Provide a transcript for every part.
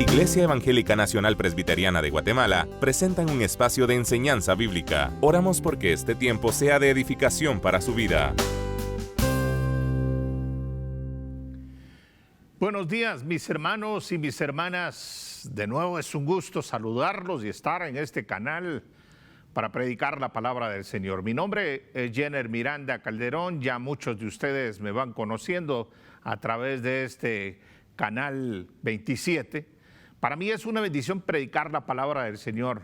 Iglesia Evangélica Nacional Presbiteriana de Guatemala presentan un espacio de enseñanza bíblica. Oramos porque este tiempo sea de edificación para su vida. Buenos días, mis hermanos y mis hermanas. De nuevo es un gusto saludarlos y estar en este canal para predicar la palabra del Señor. Mi nombre es Jenner Miranda Calderón. Ya muchos de ustedes me van conociendo a través de este canal 27. Para mí es una bendición predicar la palabra del Señor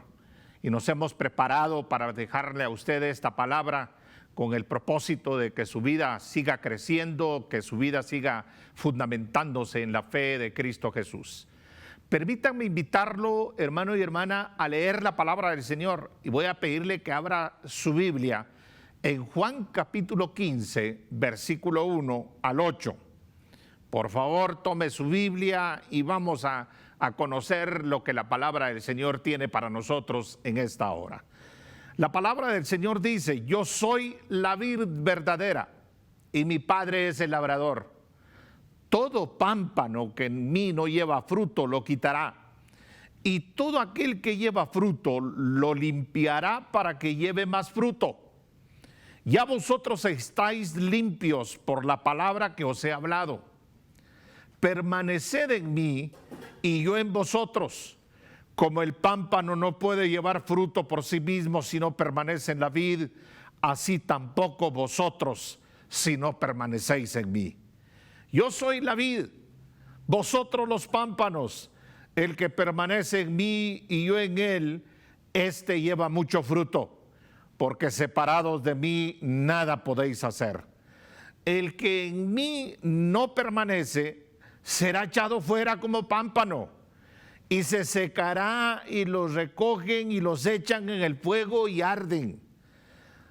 y nos hemos preparado para dejarle a ustedes esta palabra con el propósito de que su vida siga creciendo, que su vida siga fundamentándose en la fe de Cristo Jesús. Permítanme invitarlo, hermano y hermana, a leer la palabra del Señor y voy a pedirle que abra su Biblia en Juan capítulo 15, versículo 1 al 8. Por favor, tome su Biblia y vamos a conocer lo que la palabra del Señor tiene para nosotros en esta hora. La palabra del Señor dice: yo soy la vid verdadera y mi Padre es el labrador. Todo pámpano que en mí no lleva fruto lo quitará, y todo aquel que lleva fruto lo limpiará para que lleve más fruto. Ya vosotros estáis limpios por la palabra que os he hablado. Permaneced en mí y yo en vosotros. Como el pámpano no puede llevar fruto por sí mismo si no permanece en la vid, así tampoco vosotros si no permanecéis en mí. Yo soy la vid, vosotros los pámpanos. El que permanece en mí y yo en él, éste lleva mucho fruto, porque separados de mí nada podéis hacer. El que en mí no permanece será echado fuera como pámpano, y se secará, y los recogen y los echan en el fuego y arden.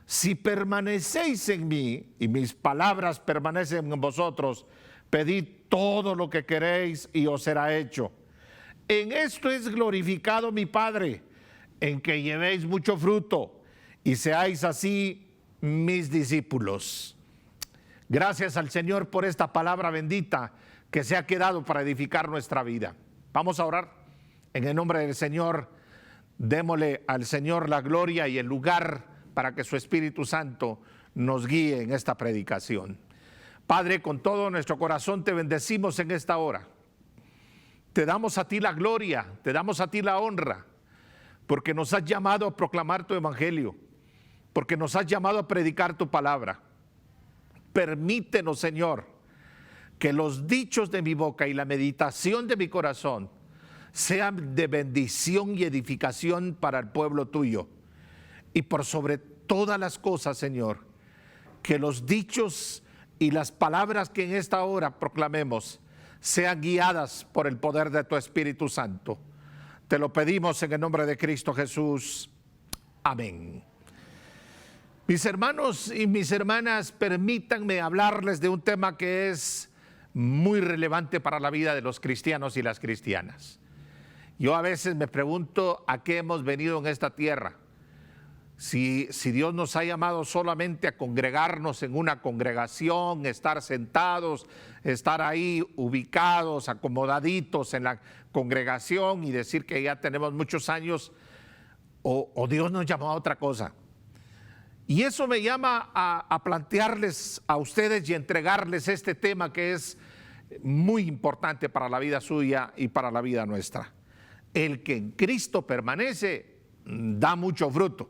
Si permanecéis en mí y mis palabras permanecen en vosotros, pedid todo lo que queréis y os será hecho. En esto es glorificado mi Padre, en que llevéis mucho fruto y seáis así mis discípulos. Gracias al Señor por esta palabra bendita que se ha quedado para edificar nuestra vida. Vamos a orar. En el nombre del Señor, démosle al Señor la gloria y el lugar para que su Espíritu Santo nos guíe en esta predicación. Padre, con todo nuestro corazón te bendecimos en esta hora. Te damos a ti la gloria, te damos a ti la honra, porque nos has llamado a proclamar tu evangelio, porque nos has llamado a predicar tu palabra. Permítenos, Señor, que los dichos de mi boca y la meditación de mi corazón sean de bendición y edificación para el pueblo tuyo. Y por sobre todas las cosas, Señor, que los dichos y las palabras que en esta hora proclamemos sean guiadas por el poder de tu Espíritu Santo. Te lo pedimos en el nombre de Cristo Jesús. Amén. Mis hermanos y mis hermanas, permítanme hablarles de un tema que es muy relevante para la vida de los cristianos y las cristianas. Yo a veces me pregunto a qué hemos venido en esta tierra. Si Dios nos ha llamado solamente a congregarnos en una congregación, estar sentados, estar ahí ubicados, acomodaditos en la congregación y decir que ya tenemos muchos años, o Dios nos llamó a otra cosa. Y eso me llama a plantearles a ustedes y entregarles este tema que es muy importante para la vida suya y para la vida nuestra. El que en Cristo permanece da mucho fruto.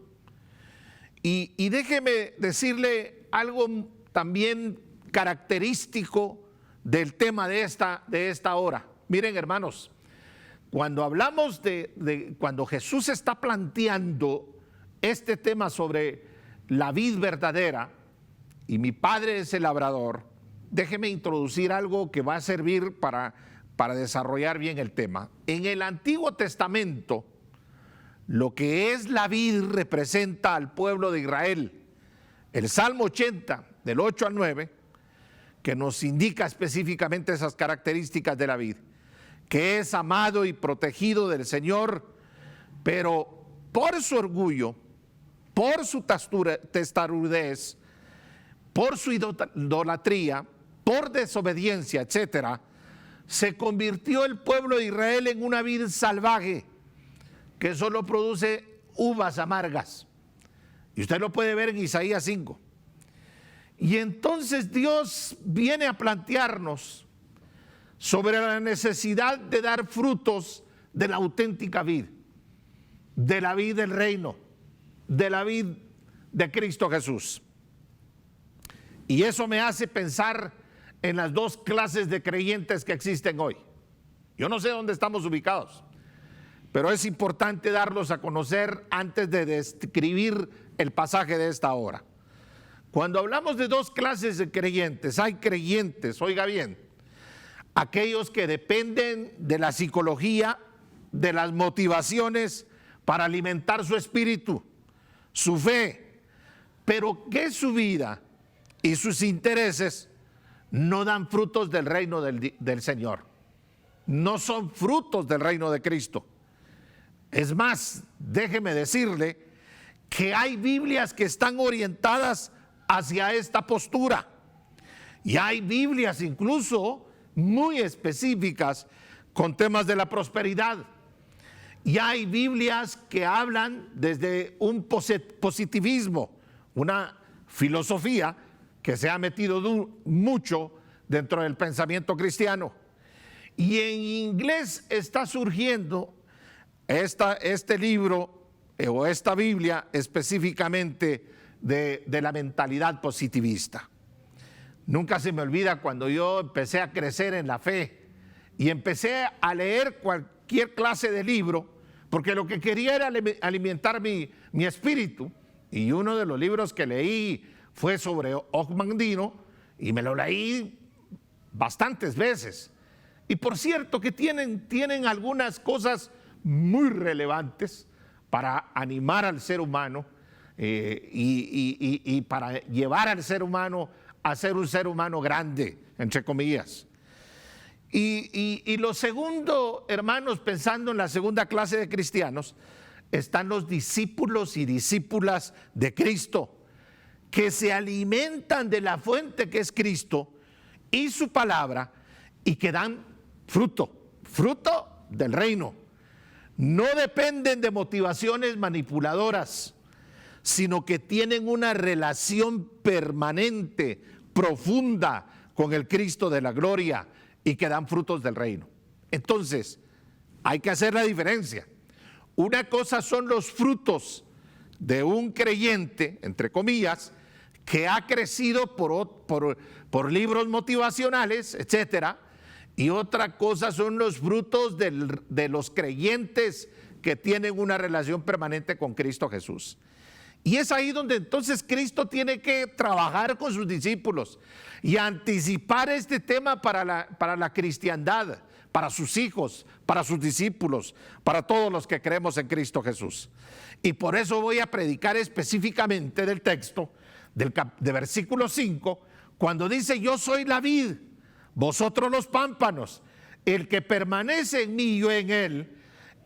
Y déjeme decirle algo también característico del tema de esta hora. Miren, hermanos, cuando hablamos cuando Jesús está planteando este tema sobre la vid verdadera y mi Padre es el labrador, déjeme introducir algo que va a servir para desarrollar bien el tema. En el Antiguo Testamento, lo que es la vid representa al pueblo de Israel. El Salmo 80, del 8 al 9, que nos indica específicamente esas características de la vid, que es amado y protegido del Señor, pero por su orgullo, por su testarudez, por su idolatría, por desobediencia, etcétera, se convirtió el pueblo de Israel en una vid salvaje que solo produce uvas amargas. Y usted lo puede ver en Isaías 5. Y entonces Dios viene a plantearnos sobre la necesidad de dar frutos de la auténtica vid, de la vid del reino, de la vid de Cristo Jesús. Y eso me hace pensar en las dos clases de creyentes que existen hoy. Yo no sé dónde estamos ubicados, pero es importante darlos a conocer antes de describir el pasaje de esta hora. Cuando hablamos de dos clases de creyentes, hay creyentes, oiga bien, aquellos que dependen de la psicología, de las motivaciones para alimentar su espíritu, su fe, pero que su vida y sus intereses no dan frutos del reino del Señor, no son frutos del reino de Cristo. Es más, déjeme decirle que hay Biblias que están orientadas hacia esta postura, y hay Biblias incluso muy específicas con temas de la prosperidad, y hay Biblias que hablan desde un positivismo, una filosofía que se ha metido mucho dentro del pensamiento cristiano. Y en inglés está surgiendo este libro o esta Biblia específicamente de la mentalidad positivista. Nunca se me olvida cuando yo empecé a crecer en la fe y empecé a leer cualquier clase de libro, porque lo que quería era alimentar mi espíritu. Y uno de los libros que leí fue sobre Og Mandino, y me lo leí bastantes veces. Y por cierto que tienen algunas cosas muy relevantes para animar al ser humano y para llevar al ser humano a ser un ser humano grande, entre comillas. Y lo segundo, hermanos, pensando en la segunda clase de cristianos, están los discípulos y discípulas de Cristo, que se alimentan de la fuente que es Cristo y su palabra, y que dan fruto del reino. No dependen de motivaciones manipuladoras, sino que tienen una relación permanente, profunda con el Cristo de la gloria, y que dan frutos del reino. Entonces, hay que hacer la diferencia. Una cosa son los frutos de un creyente, entre comillas, que ha crecido por libros motivacionales, etcétera, y otra cosa son los frutos de los creyentes que tienen una relación permanente con Cristo Jesús. Y es ahí donde entonces Cristo tiene que trabajar con sus discípulos y anticipar este tema para la cristiandad, para sus hijos, para sus discípulos, para todos los que creemos en Cristo Jesús. Y por eso voy a predicar específicamente del texto de versículo 5, cuando dice: yo soy la vid, vosotros los pámpanos, el que permanece en mí y yo en él,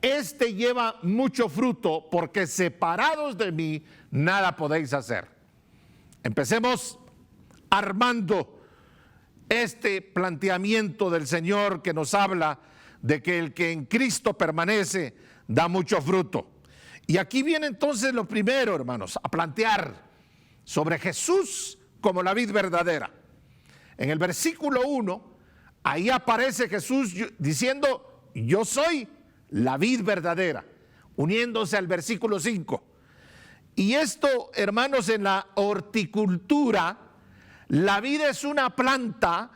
este lleva mucho fruto, porque separados de mí nada podéis hacer. Empecemos armando este planteamiento del Señor que nos habla de que el que en Cristo permanece da mucho fruto. Y aquí viene entonces lo primero, hermanos, a plantear sobre Jesús como la vid verdadera. En el versículo 1, ahí aparece Jesús diciendo: yo soy la vid verdadera, uniéndose al versículo 5. Y esto, hermanos, en la horticultura, la vid es una planta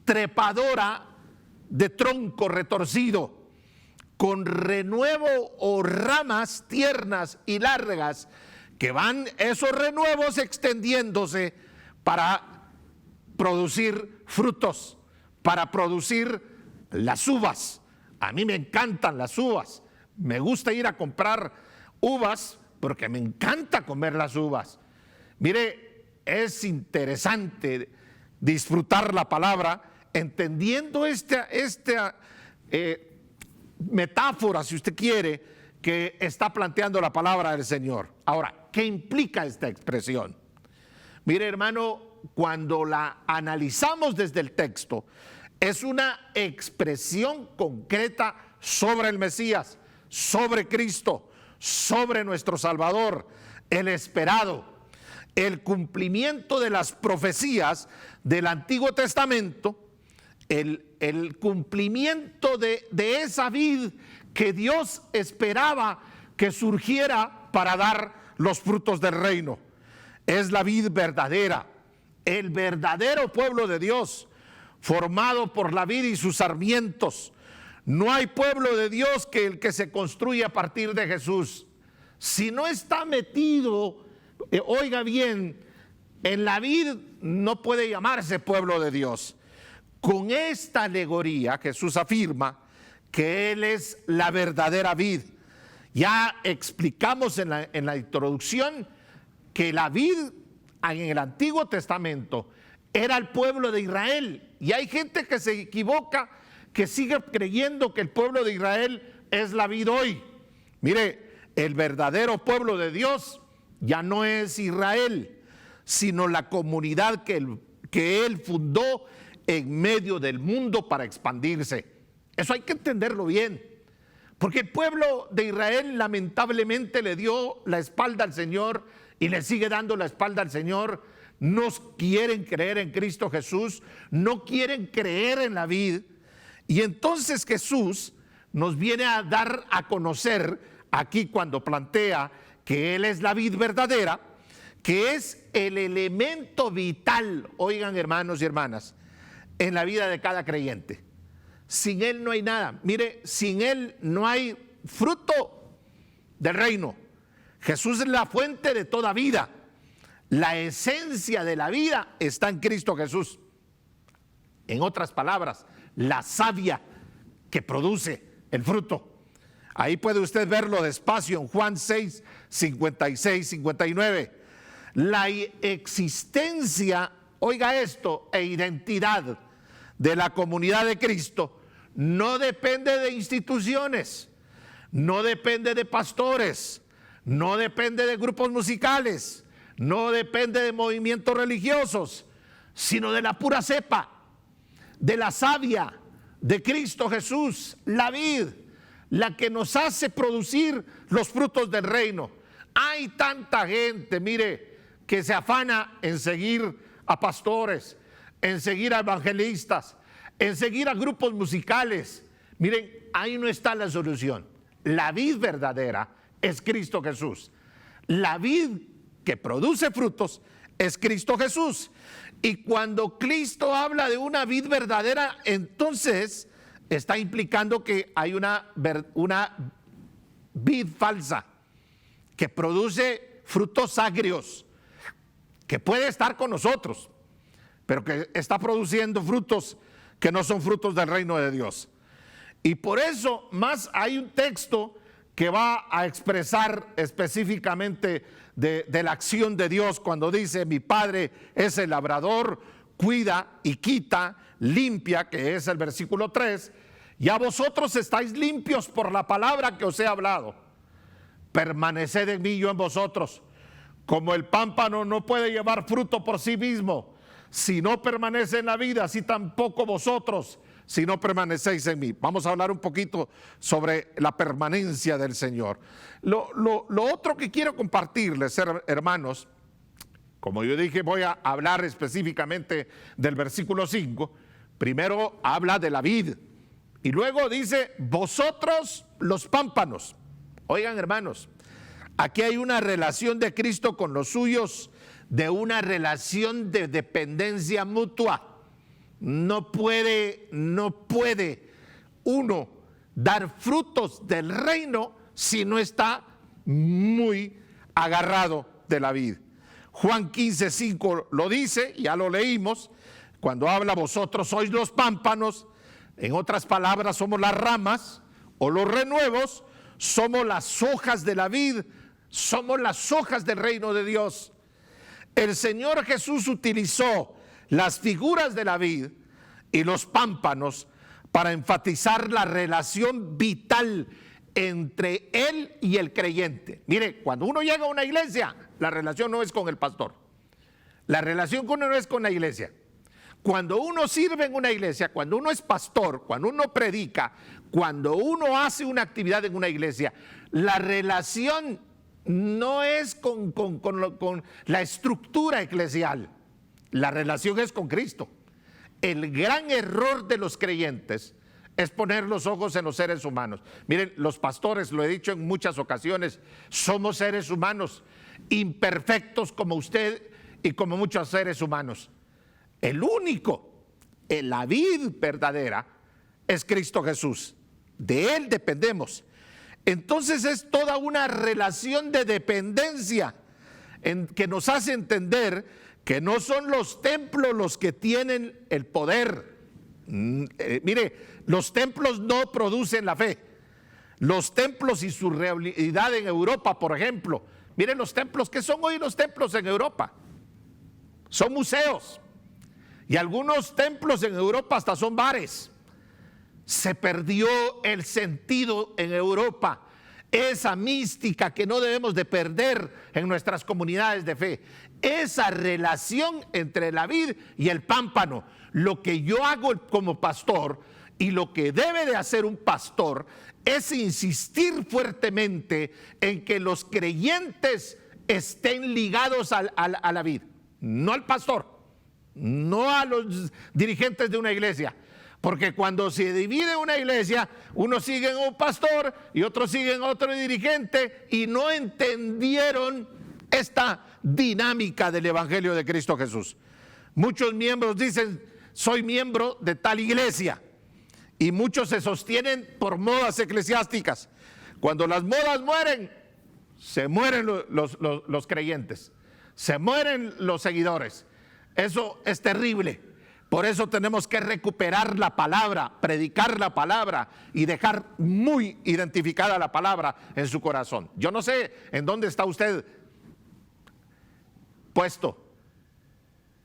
trepadora de tronco retorcido, con renuevo o ramas tiernas y largas, que van esos renuevos extendiéndose para producir frutos, para producir las uvas. A mí me encantan las uvas, me gusta ir a comprar uvas porque me encanta comer las uvas. Mire, es interesante disfrutar la palabra entendiendo esta metáfora, si usted quiere, que está planteando la palabra del Señor. Ahora, ¿qué implica esta expresión? Mire, hermano, cuando la analizamos desde el texto, es una expresión concreta sobre el Mesías, sobre Cristo, sobre nuestro Salvador, el esperado, el cumplimiento de las profecías del Antiguo Testamento, el cumplimiento de esa vid que Dios esperaba que surgiera para dar los frutos del reino. Es la vid verdadera, el verdadero pueblo de Dios, formado por la vid y sus sarmientos. No hay pueblo de Dios que el que se construye a partir de Jesús. Si no está metido, oiga bien, en la vid, no puede llamarse pueblo de Dios. Con esta alegoría Jesús afirma que Él es la verdadera vid. Ya explicamos en la introducción que la vid en el Antiguo Testamento era el pueblo de Israel. Y hay gente que se equivoca, que sigue creyendo que el pueblo de Israel es la vid hoy. Mire, el verdadero pueblo de Dios ya no es Israel, sino la comunidad que Él fundó en medio del mundo para expandirse. Eso hay que entenderlo bien, porque el pueblo de Israel lamentablemente le dio la espalda al Señor y le sigue dando la espalda al Señor. No quieren creer en Cristo Jesús, no quieren creer en la vid. Y entonces Jesús nos viene a dar a conocer aquí cuando plantea que Él es la vid verdadera, que es el elemento vital, oigan hermanos y hermanas, en la vida de cada creyente. Sin Él no hay nada. Mire, sin Él no hay fruto del reino. Jesús es la fuente de toda vida. La esencia de la vida está en Cristo Jesús. En otras palabras, la savia que produce el fruto. Ahí puede usted verlo despacio en Juan 6, 56, 59. La existencia, oiga esto, e identidad de la comunidad de Cristo no depende de instituciones, no depende de pastores, no depende de grupos musicales, no depende de movimientos religiosos, sino de la pura cepa, de la savia de Cristo Jesús, la vid, la que nos hace producir los frutos del reino. Hay tanta gente, mire, que se afana en seguir a pastores, en seguir a evangelistas, en seguir a grupos musicales. Miren, ahí no está la solución. La vid verdadera es Cristo Jesús. La vid que produce frutos es Cristo Jesús. Y cuando Cristo habla de una vid verdadera, entonces está implicando que hay una vid falsa que produce frutos agrios, que puede estar con nosotros, pero que está produciendo frutos que no son frutos del reino de Dios. Y por eso más hay un texto que va a expresar específicamente de la acción de Dios cuando dice: mi Padre es el labrador, cuida y quita, limpia, que es el versículo 3, ya vosotros estáis limpios por la palabra que os he hablado. Permaneced en mí y yo en vosotros. Como el pámpano no puede llevar fruto por sí mismo, si no permanece en la vida, así tampoco vosotros, si no permanecéis en mí. Vamos a hablar un poquito sobre la permanencia del Señor. Lo otro que quiero compartirles, hermanos, como yo dije, voy a hablar específicamente del versículo 5. Primero habla de la vid y luego dice: vosotros los pámpanos. Oigan, hermanos, aquí hay una relación de Cristo con los suyos, de una relación de dependencia mutua. No puede uno dar frutos del reino si no está muy agarrado de la vid. Juan 15:5 lo dice, ya lo leímos, cuando habla: vosotros sois los pámpanos. En otras palabras, somos las ramas o los renuevos, somos las hojas de la vid, somos las hojas del reino de Dios. El Señor Jesús utilizó las figuras de la vid y los pámpanos para enfatizar la relación vital entre Él y el creyente. Mire, cuando uno llega a una iglesia, la relación no es con el pastor. La relación con uno no es con la iglesia. Cuando uno sirve en una iglesia, cuando uno es pastor, cuando uno predica, cuando uno hace una actividad en una iglesia, la relación no es con la estructura eclesial, la relación es con Cristo. El gran error de los creyentes es poner los ojos en los seres humanos. Miren, los pastores, lo he dicho en muchas ocasiones, somos seres humanos, imperfectos como usted y como muchos seres humanos. El único, la vid verdadera, es Cristo Jesús. De Él dependemos. Entonces es toda una relación de dependencia que nos hace entender que no son los templos los que tienen el poder. Mire, los templos no producen la fe. Los templos y su realidad en Europa, por ejemplo. Miren los templos, ¿qué son hoy los templos en Europa? Son museos. Y algunos templos en Europa hasta son bares. Se perdió el sentido en Europa, esa mística que no debemos de perder en nuestras comunidades de fe, esa relación entre la vid y el pámpano. Lo que yo hago como pastor y lo que debe de hacer un pastor es insistir fuertemente en que los creyentes estén ligados a la vid, no al pastor, no a los dirigentes de una iglesia. Porque cuando se divide una iglesia, unos siguen a un pastor y otros siguen a otro dirigente y no entendieron esta dinámica del Evangelio de Cristo Jesús. Muchos miembros dicen, soy miembro de tal iglesia, y muchos se sostienen por modas eclesiásticas. Cuando las modas mueren, se mueren los creyentes, se mueren los seguidores. Eso es terrible. Por eso tenemos que recuperar la palabra, predicar la palabra y dejar muy identificada la palabra en su corazón. Yo no sé en dónde está usted puesto,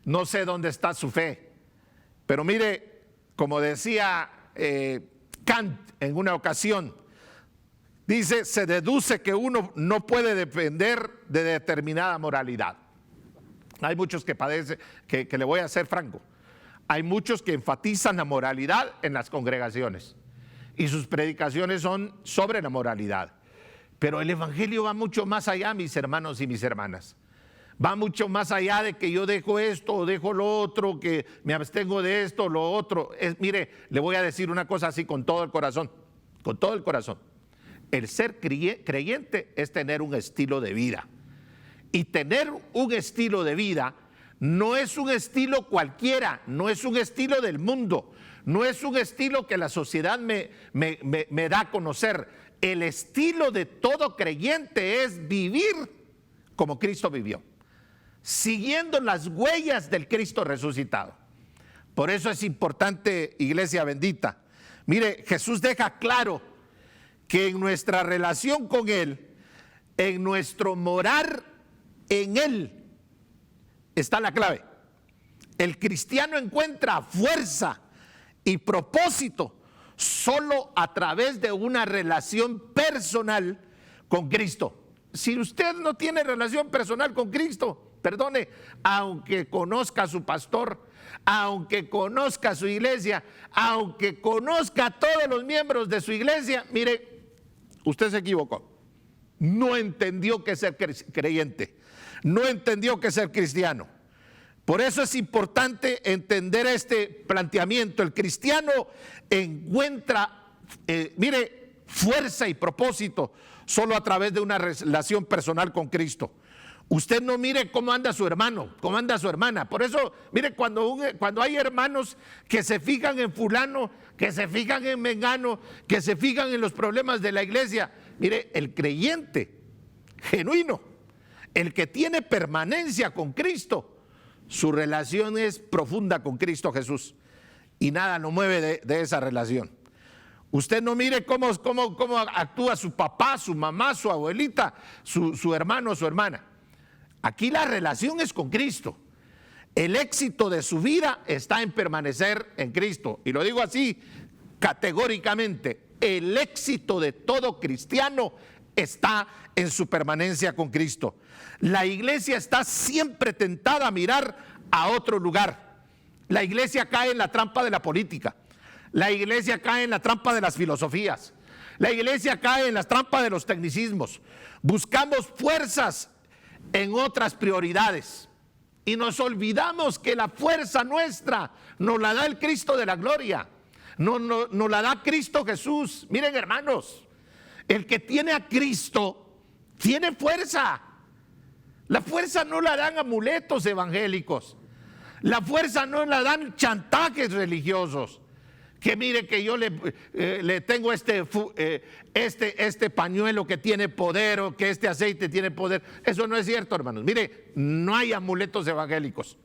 no sé dónde está su fe, pero mire, como decía Kant en una ocasión, dice, se deduce que uno no puede depender de determinada moralidad. Hay muchos que padecen, que le voy a ser franco, hay muchos que enfatizan la moralidad en las congregaciones y sus predicaciones son sobre la moralidad. Pero el Evangelio va mucho más allá, mis hermanos y mis hermanas. Va mucho más allá de que yo dejo esto o dejo lo otro, que me abstengo de esto o lo otro. Mire, le voy a decir una cosa así con todo el corazón, con todo el corazón. El ser creyente es tener un estilo de vida. Y tener un estilo de vida no es un estilo cualquiera, no es un estilo del mundo, no es un estilo que la sociedad me da a conocer. El estilo de todo creyente es vivir como Cristo vivió, siguiendo las huellas del Cristo resucitado. Por eso es importante, iglesia bendita. Mire, Jesús deja claro que en nuestra relación con Él, en nuestro morar en Él, está la clave. El cristiano encuentra fuerza y propósito solo a través de una relación personal con Cristo. Si usted no tiene relación personal con Cristo, perdone, aunque conozca a su pastor, aunque conozca a su iglesia, aunque conozca a todos los miembros de su iglesia, mire, usted se equivocó. No entendió que es ser creyente, no entendió que es ser cristiano. Por eso es importante entender este planteamiento. El cristiano encuentra, mire, fuerza y propósito solo a través de una relación personal con Cristo. Usted no mire cómo anda su hermano, cómo anda su hermana. Por eso, mire, cuando hay hermanos que se fijan en fulano, que se fijan en mengano, que se fijan en los problemas de la iglesia, mire, el creyente genuino, el que tiene permanencia con Cristo, su relación es profunda con Cristo Jesús y nada lo mueve de esa relación. Usted no mire cómo actúa su papá, su mamá, su abuelita, su hermano o su hermana. Aquí la relación es con Cristo. El éxito de su vida está en permanecer en Cristo. Y lo digo así categóricamente, el éxito de todo cristiano está en su permanencia con Cristo. La iglesia está siempre tentada a mirar a otro lugar. La iglesia cae en la trampa de la política. La iglesia cae en la trampa de las filosofías. La iglesia cae en la trampa de los tecnicismos. Buscamos fuerzas en otras prioridades y nos olvidamos que la fuerza nuestra nos la da el Cristo de la gloria, nos la da Cristo Jesús. Miren, hermanos, el que tiene a Cristo tiene fuerza. La fuerza no la dan amuletos evangélicos, la fuerza no la dan chantajes religiosos. Que mire que yo le tengo este pañuelo que tiene poder, o que este aceite tiene poder. Eso no es cierto, hermanos. Mire, no hay amuletos evangélicos.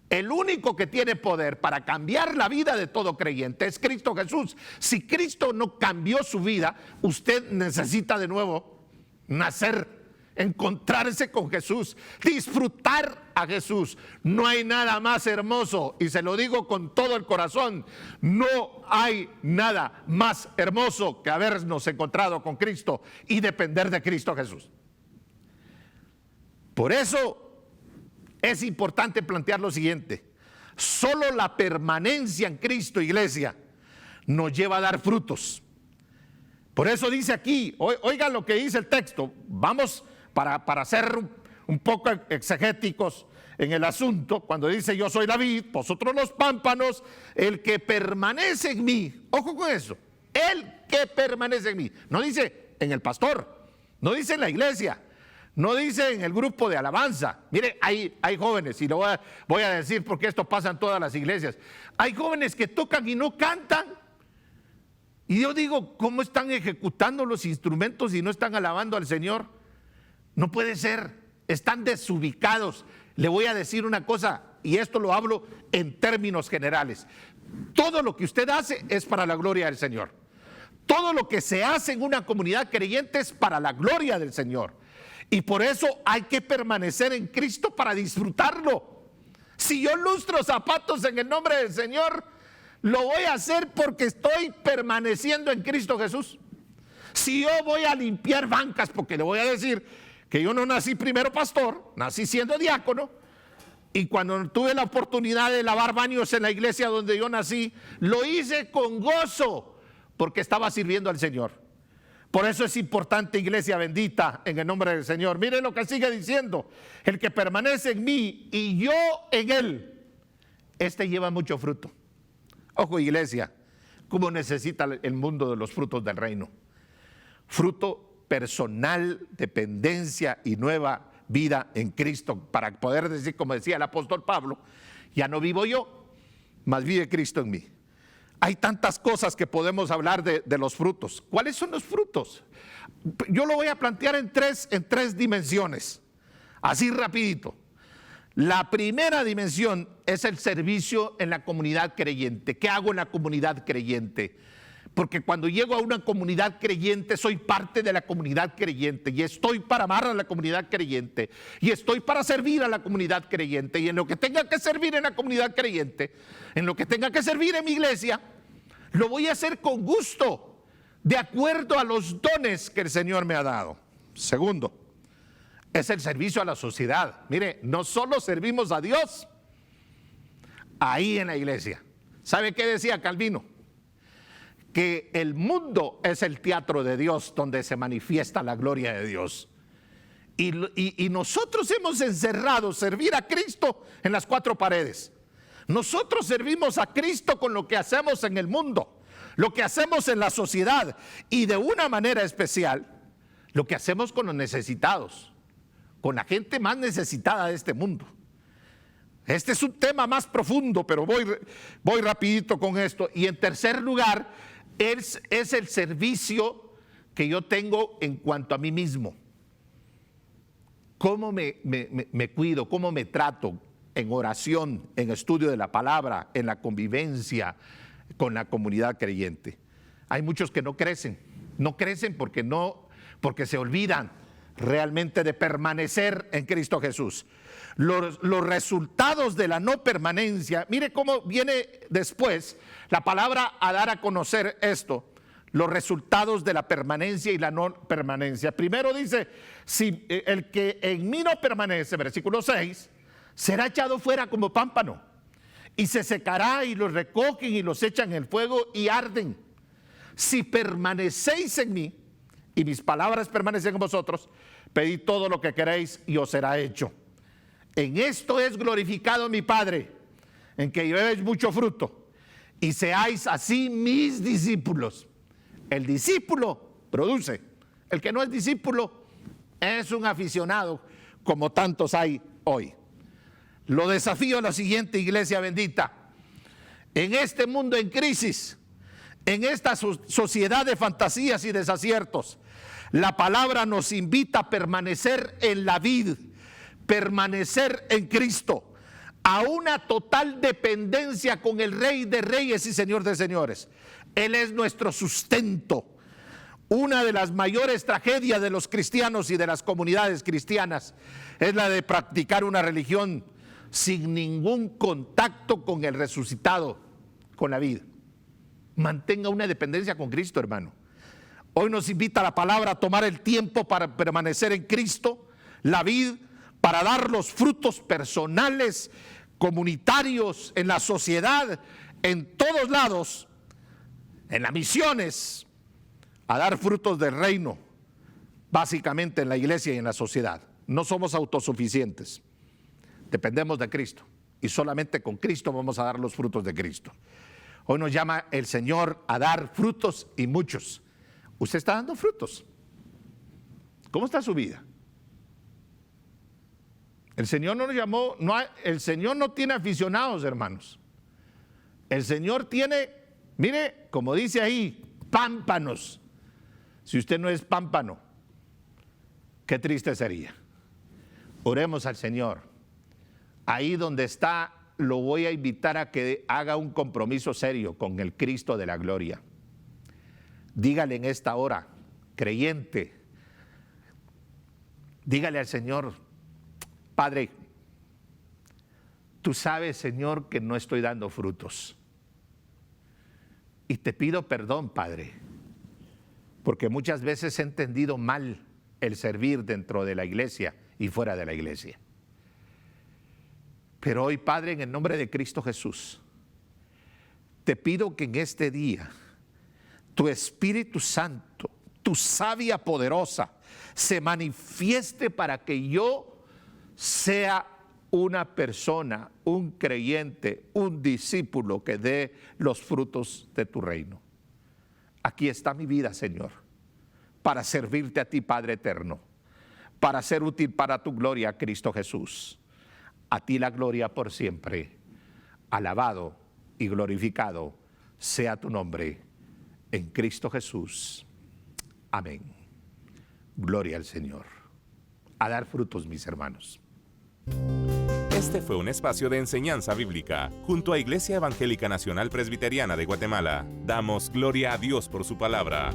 El único que tiene poder para cambiar la vida de todo creyente es Cristo Jesús. Si Cristo no cambió su vida, usted necesita de nuevo nacer, encontrarse con Jesús, disfrutar a Jesús. No hay nada más hermoso, y se lo digo con todo el corazón, no hay nada más hermoso que habernos encontrado con Cristo y depender de Cristo Jesús. Por eso es importante plantear lo siguiente: solo la permanencia en Cristo, iglesia, nos lleva a dar frutos. Por eso dice aquí, oigan lo que dice el texto. Vamos para ser un poco exegéticos en el asunto. Cuando dice yo soy la vid, vosotros los pámpanos, el que permanece en mí, ojo con eso, el que permanece en mí, no dice en el pastor, no dice en la iglesia, no dice en el grupo de alabanza. Mire, hay jóvenes, y lo voy a decir porque esto pasa en todas las iglesias, hay jóvenes que tocan y no cantan. Y yo digo, ¿cómo están ejecutando los instrumentos y no están alabando al Señor? No puede ser, están desubicados. Le voy a decir una cosa, y esto lo hablo en términos generales. Todo lo que usted hace es para la gloria del Señor. Todo lo que se hace en una comunidad creyente es para la gloria del Señor. Y por eso hay que permanecer en Cristo para disfrutarlo. Si yo lustro zapatos en el nombre del Señor, lo voy a hacer porque estoy permaneciendo en Cristo Jesús. Si yo voy a limpiar bancas, porque le voy a decir que yo no nací primero pastor, nací siendo diácono, y cuando tuve la oportunidad de lavar baños en la iglesia donde yo nací, lo hice con gozo, porque estaba sirviendo al Señor. Por eso es importante, iglesia bendita, en el nombre del Señor. Miren lo que sigue diciendo: el que permanece en mí y yo en él, este lleva mucho fruto. Ojo, iglesia, cómo necesita el mundo de los frutos del reino. Fruto personal, dependencia y nueva vida en Cristo, para poder decir, como decía el apóstol Pablo, ya no vivo yo, mas vive Cristo en mí. Hay tantas cosas que podemos hablar de los frutos. ¿Cuáles son los frutos? Yo lo voy a plantear en tres dimensiones, así rapidito. La primera dimensión es el servicio en la comunidad creyente. ¿Qué hago en la comunidad creyente? Porque cuando llego a una comunidad creyente, soy parte de la comunidad creyente, y estoy para amar a la comunidad creyente, y estoy para servir a la comunidad creyente, y en lo que tenga que servir en la comunidad creyente, en lo que tenga que servir en mi iglesia, lo voy a hacer con gusto, de acuerdo a los dones que el Señor me ha dado. Segundo, es el servicio a la sociedad. Mire, no solo servimos a Dios ahí en la iglesia. ¿Sabe qué decía Calvino? Que el mundo es el teatro de Dios, donde se manifiesta la gloria de Dios. Y nosotros hemos encerrado servir a Cristo en las cuatro paredes. Nosotros servimos a Cristo con lo que hacemos en el mundo, lo que hacemos en la sociedad, y de una manera especial lo que hacemos con los necesitados, con la gente más necesitada de este mundo. Este es un tema más profundo, pero voy rapidito con esto. Y en tercer lugar, es el servicio que yo tengo en cuanto a mí mismo. ¿Cómo me cuido? ¿Cómo me trato en oración, en estudio de la palabra, en la convivencia con la comunidad creyente? Hay muchos que no crecen porque se olvidan realmente de permanecer en Cristo Jesús. Los resultados de la no permanencia, mire cómo viene después la palabra a dar a conocer esto, los resultados de la permanencia y la no permanencia. Primero dice, si el que en mí no permanece, versículo 6, será echado fuera como pámpano y se secará, y los recogen y los echan en el fuego y arden. Si permanecéis en mí y mis palabras permanecen en vosotros, pedid todo lo que queréis y os será hecho. En esto es glorificado mi Padre, en que llevéis mucho fruto y seáis así mis discípulos. El discípulo produce. El que no es discípulo es un aficionado, como tantos hay hoy. Lo desafío a la siguiente, iglesia bendita. En este mundo en crisis, en esta sociedad de fantasías y desaciertos, la palabra nos invita a permanecer en la vid, permanecer en Cristo, a una total dependencia con el Rey de Reyes y Señor de Señores. Él es nuestro sustento. Una de las mayores tragedias de los cristianos y de las comunidades cristianas es la de practicar una religión sin ningún contacto con el resucitado, con la vida. Mantenga una dependencia con Cristo, hermano. Hoy nos invita la palabra a tomar el tiempo para permanecer en Cristo, la vid, para dar los frutos personales, comunitarios, en la sociedad, en todos lados, en las misiones, a dar frutos del reino, básicamente en la iglesia y en la sociedad. No somos autosuficientes, dependemos de Cristo y solamente con Cristo vamos a dar los frutos de Cristo. Hoy nos llama el Señor a dar frutos y muchos. ¿Usted está dando frutos? ¿Cómo está su vida? El Señor no nos llamó, el Señor no tiene aficionados, hermanos. El Señor tiene, mire, como dice ahí, pámpanos. Si usted no es pámpano, qué triste sería. Oremos al Señor. Ahí donde está, lo voy a invitar a que haga un compromiso serio con el Cristo de la gloria. Dígale en esta hora, creyente, dígale al Señor: Padre, tú sabes, Señor, que no estoy dando frutos. Y te pido perdón, Padre, porque muchas veces he entendido mal el servir dentro de la iglesia y fuera de la iglesia. Pero hoy, Padre, en el nombre de Cristo Jesús, te pido que en este día tu Espíritu Santo, tu savia poderosa, se manifieste para que yo sea una persona, un creyente, un discípulo que dé los frutos de tu reino. Aquí está mi vida, Señor, para servirte a ti, Padre eterno, para ser útil para tu gloria, Cristo Jesús. A ti la gloria por siempre. Alabado y glorificado sea tu nombre en Cristo Jesús. Amén. Gloria al Señor. A dar frutos, mis hermanos. Este fue un espacio de enseñanza bíblica junto a Iglesia Evangélica Nacional Presbiteriana de Guatemala. Damos gloria a Dios por su palabra.